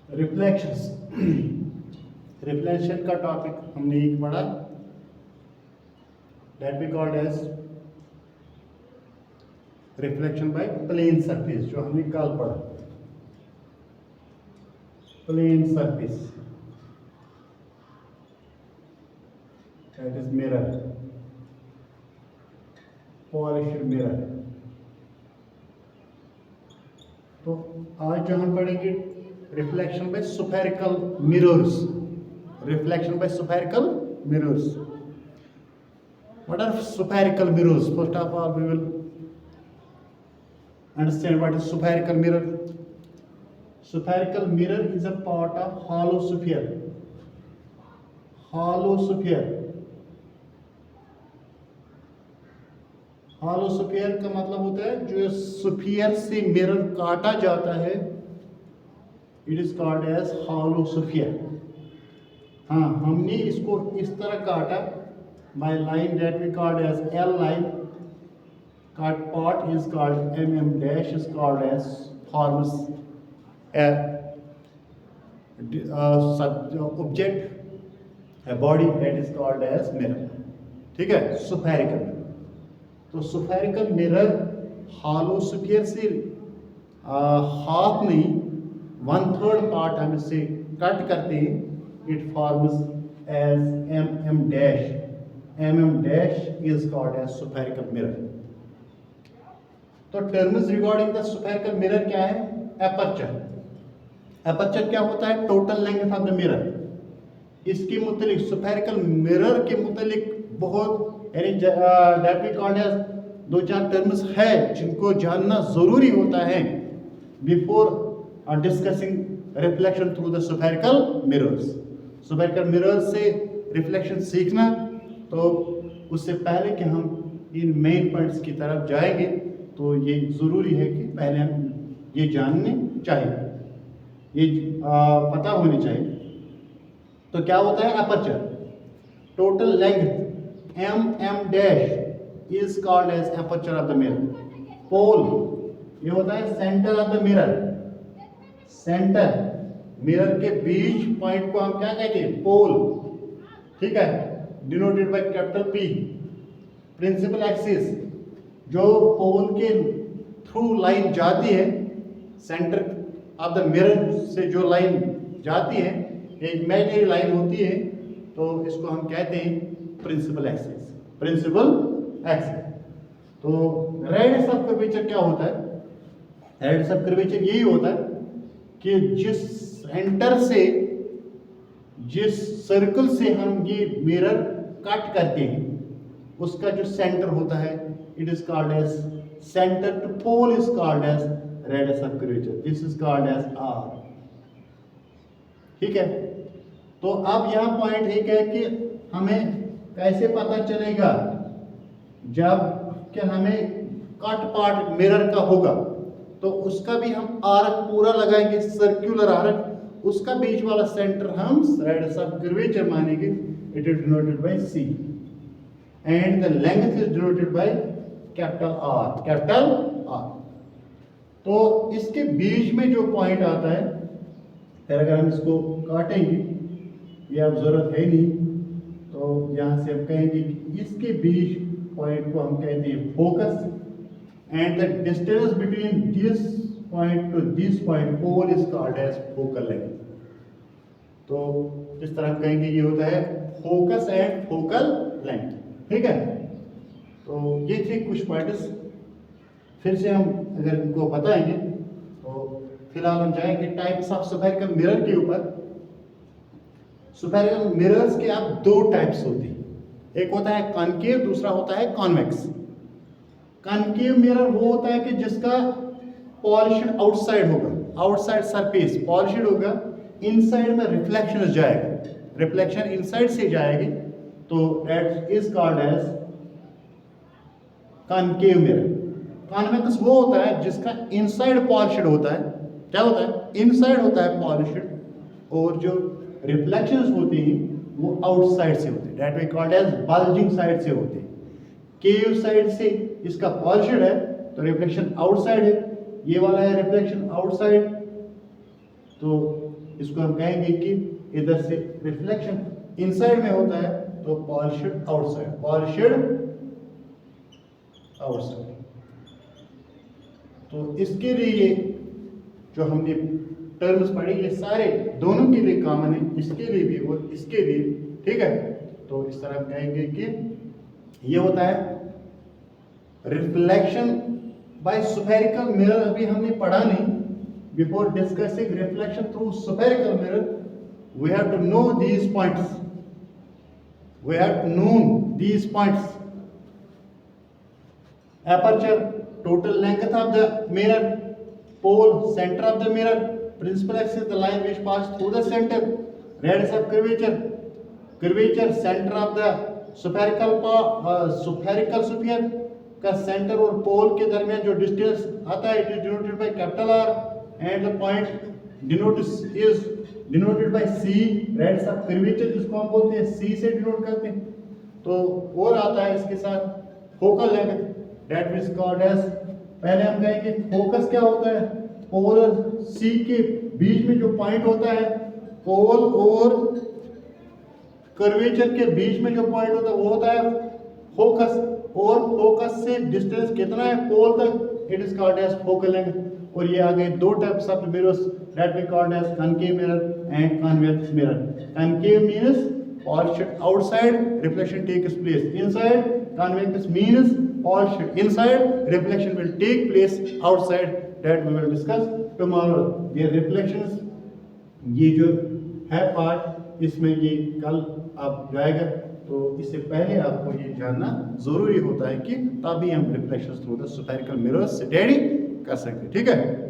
Reflections reflection का topic हमने एक पढ़ा, that be called as reflection by plane surface, जो हमने कल पढ़ा। Plane surface that is mirror, polished mirror. तो आज जो हम पढ़ेंगे reflection by spherical mirrors. Reflection by spherical mirrors. What are spherical mirrors? First of all, we will understand what is spherical mirror. Spherical mirror is a part of hollow sphere. Hollow sphere. Hollow sphere का मतलब होता है जो sphere से mirror काटा जाता है, it is called as hollow sphere. हाँ, हमने इसको इस तरह काटा by line that we called as L line. Cut part is called mm dash is called as forms a object, a body that is called as mirror. ठीक है, spherical mirror. तो spherical mirror hollow sphere से half नहीं 1/3 part हम इससे cut करते हैं, it forms as mm dash. mm dash is called as spherical mirror. तो terms regarding the spherical mirror क्या है? एपर्चर. एपर्चर क्या होता है? Total length of the mirror. इसके मुतालिक spherical mirror के मुतालिक बहुत यानी that we called as 2-4 terms है जिनको जानना जरूरी होता है before discussing reflection through the spherical mirrors. spherical mirrors से रिफ्लेक्शन सीखना, तो उससे पहले कि हम इन मेन पॉइंट्स की तरफ जाएंगे तो ये ज़रूरी है कि पहले हम ये जानने चाहिए, ये पता होनी चाहिए. तो क्या होता है aperture? Total length M dash is called as aperture of the mirror. Pole ये होता है centre of the mirror. Centre mirror के बीच पॉइंट को हम क्या कहते हैं? पोल. ठीक है, denoted by capital P. Principal axis, जो पोल के थ्रू लाइन जाती है, सेंटर ऑफ द मिरर से जो लाइन जाती है, एक इमेजिनरी लाइन होती है, तो इसको हम कहते हैं प्रिंसिपल एक्सिस. Principal axis. तो रेडियस ऑफ कर्वेचर क्या होता है? रेडियस ऑफ कर्वेचर यही होता है कि जिस सेंटर से, जिस सर्कल से हम ये मिरर कट करते हैं, उसका जो सेंटर होता है, it is called as centre to pole is called as radius of curvature. This is called as R. ठीक है. तो अब यहाँ पॉइंट एक है कि हमें कैसे पता चलेगा जब कि हमें कट पार्ट मिरर का होगा, तो उसका भी हम आर्क पूरा लगाएंगे, सर्कुलर आर्क. उसका बीच वाला सेंटर हम रेडियस ऑफ कर्वेचर मानेंगे. It is denoted bye C and the length is denoted by capital R. Capital R. तो इसके बीच में जो पॉइंट आता है, फिर अगर हम इसको काटेंगे, ये अब जरूरत है नहीं, तो यहाँ से हम कहेंगे कि इसके बीच पॉइंट को हम कहते हैं focus. And the distance between this point to this point pole is called as focal length. तो इस तरह हम कहेंगे ये होता है फोकस एंड फोकल लेंथ. ठीक है. तो ये थे कुछ पॉइंट्स. फिर से हम अगर इनको बताएंगे तो फिलहाल हम जाएंगे टाइप्स ऑफ स्फेरिकल मिरर के ऊपर. स्फेरिकल मिरर्स के अब 2 टाइप्स होते हैं. एक होता है कॉनकेव, दूसरा होता है कॉन्वेक्स. कॉनकेव मिरर वो होता है कि जिसका पॉलिश्ड आउटसाइड होगा, आउटसाइड सरफेस पॉलिश्ड होगा, इनसाइड में रिफ्लेक्शन जाएगा, रिफ्लेक्शन इनसाइड से जाएगी, तो that is called as concave mirror. Convex वो होता है जिसका इनसाइड पॉलिश्ड होता है. क्या होता है? इनसाइड होता है पॉलिश्ड, और जो रिफ्लेक्शंस होती हैं वो आउटसाइड से होते हैं, that we called as bulging side से होते हैं. केव साइड से इसका पॉलिश्ड है तो रिफ्लेक्शन आउटसाइड है, ये वाला है रिफ्लेक्शन आउटसाइड. तो इसको हम कहेंगे कि इधर से रिफ्लेक्शन इनसाइड में होता है तो पॉलिश्ड आउटसाइड, पॉलिश्ड आउटसाइड। तो इसके लिए ये जो हमने टर्म्स पढ़े ये सारे दोनों के लिए कॉमन है, इसके लिए भी और इसके लिए, ठीक है। तो इस तरह हम कहेंगे कि ये होता है रिफ्लेक्शन बाय स्फेरिकल मिरर। अभी हमने पढ़ा नहीं, before discussing reflection through spherical mirror we have to know these points, we have to know these points. aperture, total length of the mirror, pole, center of the mirror, principal axis, the line which pass through the center, radius of curvature, curvature, center of the spherical spherical sphere का centre और pole के दरमियान जो distance आता है, it is denoted by capital R and the point denoted by C, radius of curvature जिसको हम बोलते हैं सी से डिनोट करते हैं। तो और आता है इसके साथ focal length, that is called as, पहले हम कहेंगे फोकस क्या होता है, पोल और सी के बीच में जो पॉइंट होता है, पोल और कर्वेचर के बीच में जो पॉइंट होता है वो होता है फोकस, और फोकस से डिस्टेंस कितना है पोल तक, it is called as focal length. और ये आ गए दो types of mirrors that we called as concave mirror and convex mirror. Concave means polished outside, reflection takes place inside. Convex means polished inside, reflection will take place outside. That we will discuss tomorrow. ये reflections, ये जो है part, इसमें ये कल आप जाएगा। तो इससे पहले आपको ये जानना जरूरी होता है कि तभी हम reflections through the spherical mirrors study कर सकते हैं, ठीक है।